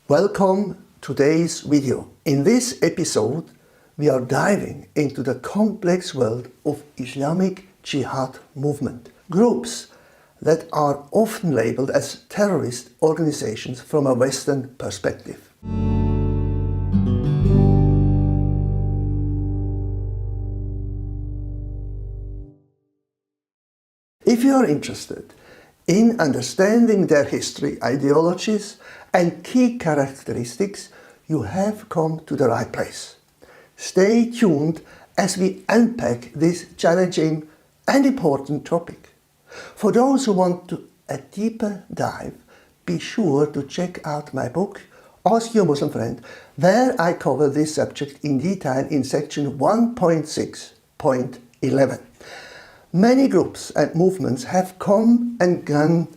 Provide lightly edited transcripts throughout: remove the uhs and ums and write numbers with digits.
Welcome to today's video. In this episode, we are diving into the complex world of Islamic Jihad movement. Groups that are often labeled as terrorist organizations from a Western perspective. If you are interested in understanding their history, ideologies, and key characteristics, you have come to the right place. Stay tuned as we unpack this challenging and important topic. For those who want a deeper dive, be sure to check out my book, Ask Your Muslim Friend, where I cover this subject in detail in section 1.6.11. Many groups and movements have come and gone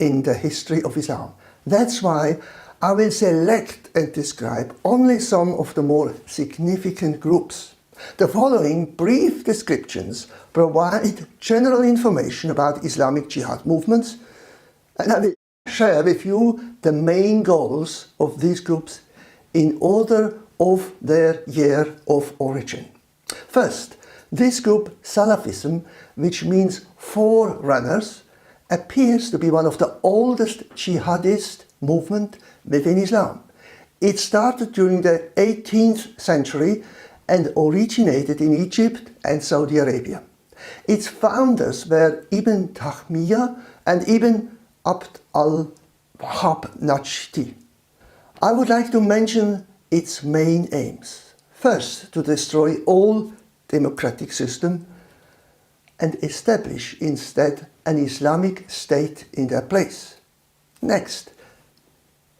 in the history of Islam. That's why I will select and describe only some of the more significant groups. The following brief descriptions provide general information about Islamic Jihad movements, and I will share with you the main goals of these groups in order of their year of origin. First, this group, Salafism, which means forerunners, appears to be one of the oldest jihadist movement within Islam. It started during the 18th century and originated in Egypt and Saudi Arabia. Its founders were Ibn Taymiyyah and Ibn Abd al-Wahhab Najdi. I would like to mention its main aims. First, to destroy all democratic system and establish instead an Islamic state in their place. Next,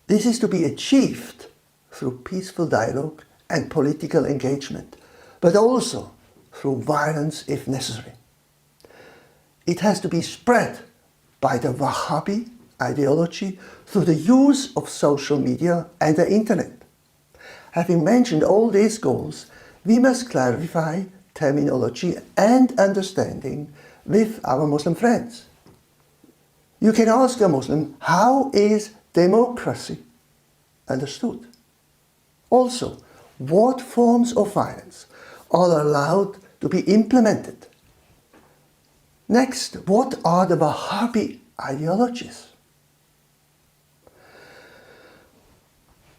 this is to be achieved through peaceful dialogue and political engagement, but also through violence if necessary. It has to be spread by the Wahhabi ideology through the use of social media and the internet. Having mentioned all these goals, we must clarify terminology and understanding with our Muslim friends. You can ask a Muslim, how is democracy understood? Also, what forms of violence are allowed to be implemented? Next, what are the Wahhabi ideologies?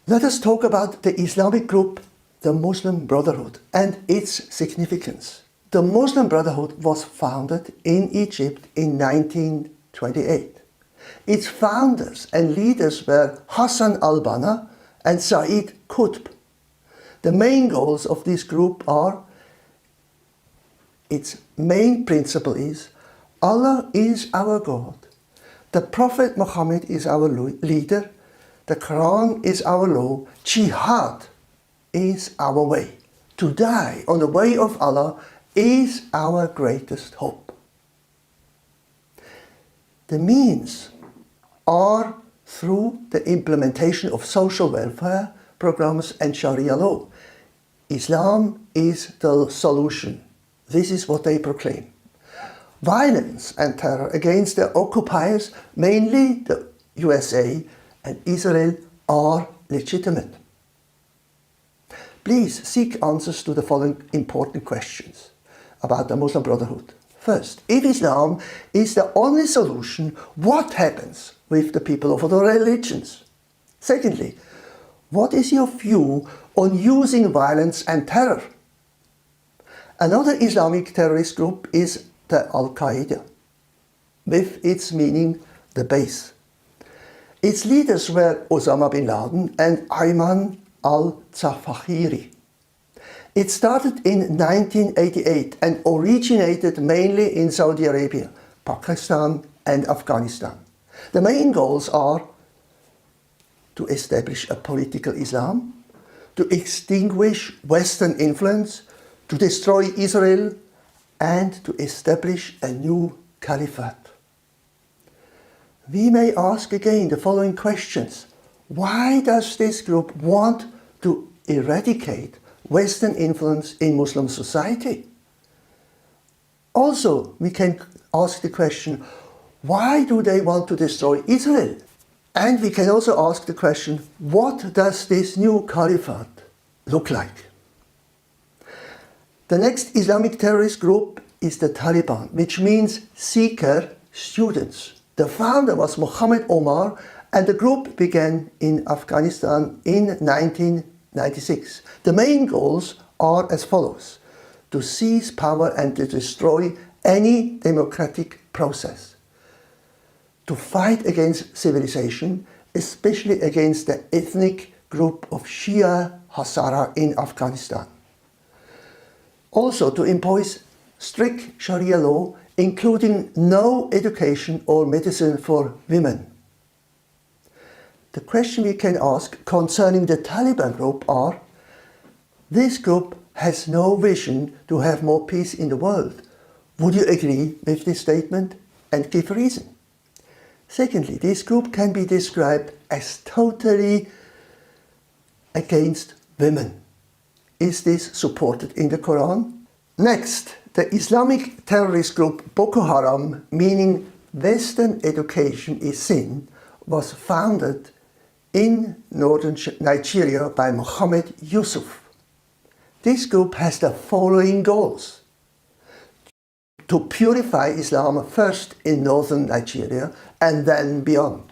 Let us talk about the Islamic group, the Muslim Brotherhood, and its significance. The Muslim Brotherhood was founded in Egypt in 1928. Its founders and leaders were Hassan al-Banna and Said Qutb. The main goals of this group are, its main principle is, Allah is our God, the Prophet Muhammad is our leader, the Quran is our law, Jihad is our way. To die on the way of Allah is our greatest hope. The means are through the implementation of social welfare programs and Sharia law. Islam is the solution. This is what they proclaim. Violence and terror against the occupiers, mainly the USA and Israel, are legitimate. Please seek answers to the following important questions about the Muslim Brotherhood. First, if Islam is the only solution, what happens with the people of other religions? Secondly, what is your view on using violence and terror? Another Islamic terrorist group is the Al-Qaeda, with its meaning the base. Its leaders were Osama bin Laden and Ayman al-Zawahiri. It started in 1988 and originated mainly in Saudi Arabia, Pakistan and Afghanistan. The main goals are to establish a political Islam, to extinguish Western influence, to destroy Israel, and to establish a new caliphate. We may ask again the following questions. Why does this group want to eradicate Western influence in Muslim society? Also, we can ask the question, why do they want to destroy Israel? And we can also ask the question, what does this new caliphate look like? The next Islamic terrorist group is the Taliban, which means seeker students. The founder was Muhammad Omar, and the group began in Afghanistan in 1996. The main goals are as follows: to seize power and to destroy any democratic process, to fight against civilization, especially against the ethnic group of Shia Hazara in Afghanistan. Also to impose strict Sharia law, including no education or medicine for women. The question we can ask concerning the Taliban group are, this group has no vision to have more peace in the world. Would you agree with this statement and give a reason? Secondly, this group can be described as totally against women. Is this supported in the Quran? Next, the Islamic terrorist group Boko Haram, meaning Western education is sin, was founded in northern Nigeria by Muhammad Yusuf. This group has the following goals: to purify Islam first in northern Nigeria and then beyond,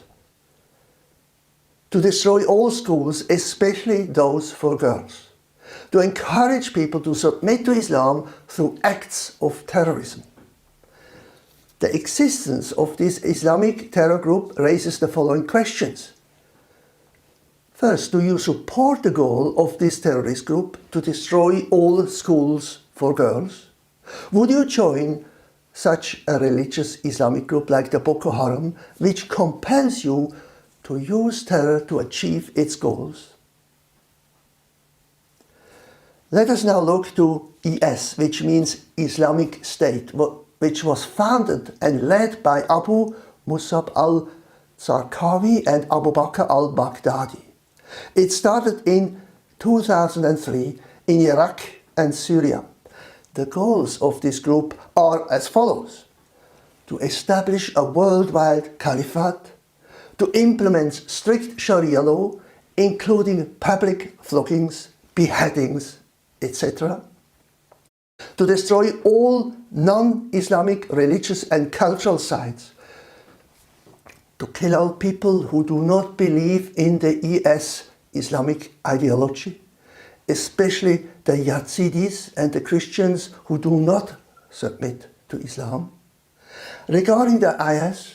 to destroy all schools, especially those for girls, to encourage people to submit to Islam through acts of terrorism. The existence of this Islamic terror group raises the following questions. First, do you support the goal of this terrorist group to destroy all schools for girls? Would you join such a religious Islamic group like the Boko Haram, which compels you to use terror to achieve its goals? Let us now look to IS, which means Islamic State, which was founded and led by Abu Musab al-Zarqawi and Abu Bakr al-Baghdadi. It started in 2003 in Iraq and Syria. The goals of this group are as follows: to establish a worldwide caliphate, to implement strict Sharia law, including public floggings, beheadings, etc., to destroy all non-Islamic religious and cultural sites, to kill all people who do not believe in the IS Islamic ideology, especially the Yazidis and the Christians who do not submit to Islam. Regarding the IS,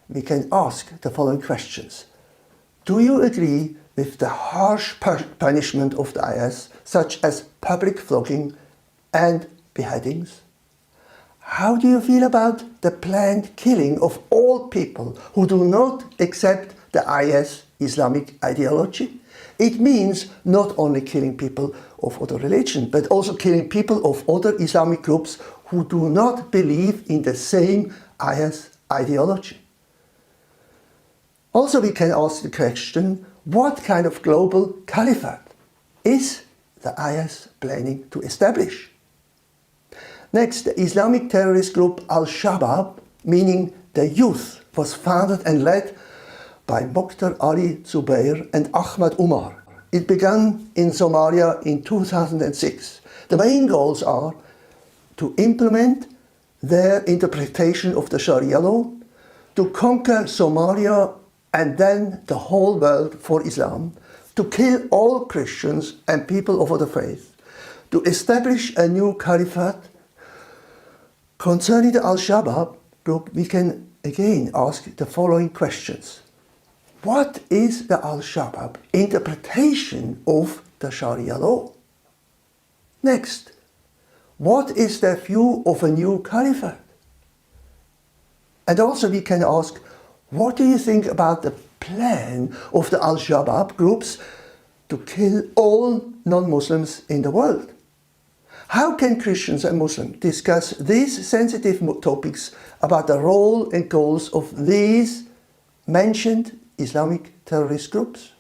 we can ask the following questions. Do you agree with the harsh punishment of the IS, such as public flogging and beheadings? How do you feel about the planned killing of all people who do not accept the IS Islamic ideology? It means not only killing people of other religion, but also killing people of other Islamic groups who do not believe in the same IS ideology. Also, we can ask the question, what kind of global caliphate is the IS planning to establish? Next, the Islamic terrorist group Al-Shabaab, meaning the youth, was founded and led by Mukhtar Ali Zubair and Ahmad Umar. It began in Somalia in 2006. The main goals are to implement their interpretation of the Sharia law, to conquer Somalia and then the whole world for Islam, to kill all Christians and people of other faiths, to establish a new caliphate. Concerning the Al-Shabaab group, we can again ask the following questions. What is the Al-Shabaab interpretation of the Sharia law? Next, what is their view of a new caliphate? And also we can ask, what do you think about the plan of the Al-Shabaab groups to kill all non-Muslims in the world? How can Christians and Muslims discuss these sensitive topics about the role and goals of these mentioned Islamic terrorist groups?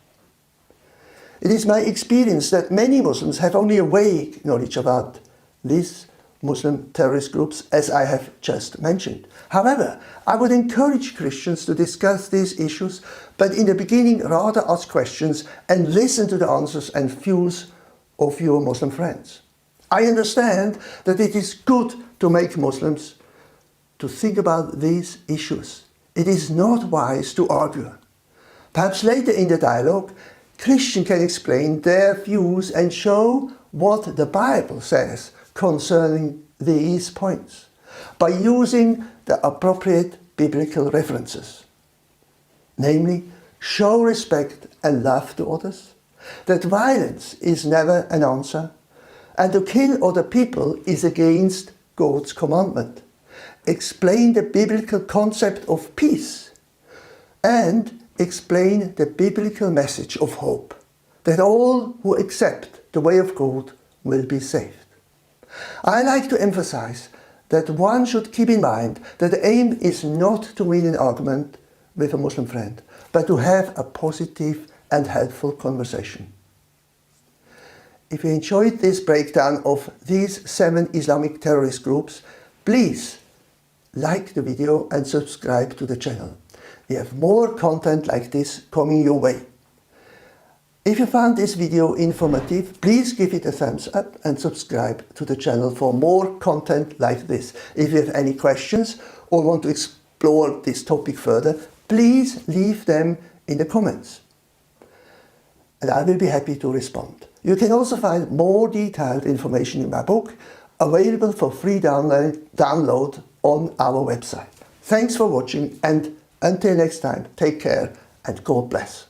It is my experience that many Muslims have only a vague knowledge about this Muslim terrorist groups, as I have just mentioned. However, I would encourage Christians to discuss these issues, but in the beginning rather ask questions and listen to the answers and views of your Muslim friends. I understand that it is good to make Muslims to think about these issues. It is not wise to argue. Perhaps later in the dialogue, Christians can explain their views and show what the Bible says concerning these points by using the appropriate biblical references. Namely, show respect and love to others, that violence is never an answer, and to kill other people is against God's commandment. Explain the biblical concept of peace and explain the biblical message of hope, that all who accept the way of God will be saved. I like to emphasize that one should keep in mind that the aim is not to win an argument with a Muslim friend, but to have a positive and helpful conversation. If you enjoyed this breakdown of these 7 Islamic terrorist groups, please like the video and subscribe to the channel. We have more content like this coming your way. If you found this video informative, please give it a thumbs up and subscribe to the channel for more content like this. If you have any questions or want to explore this topic further, please leave them in the comments, and I will be happy to respond. You can also find more detailed information in my book, available for free download on our website. Thanks for watching, and until next time, take care and God bless.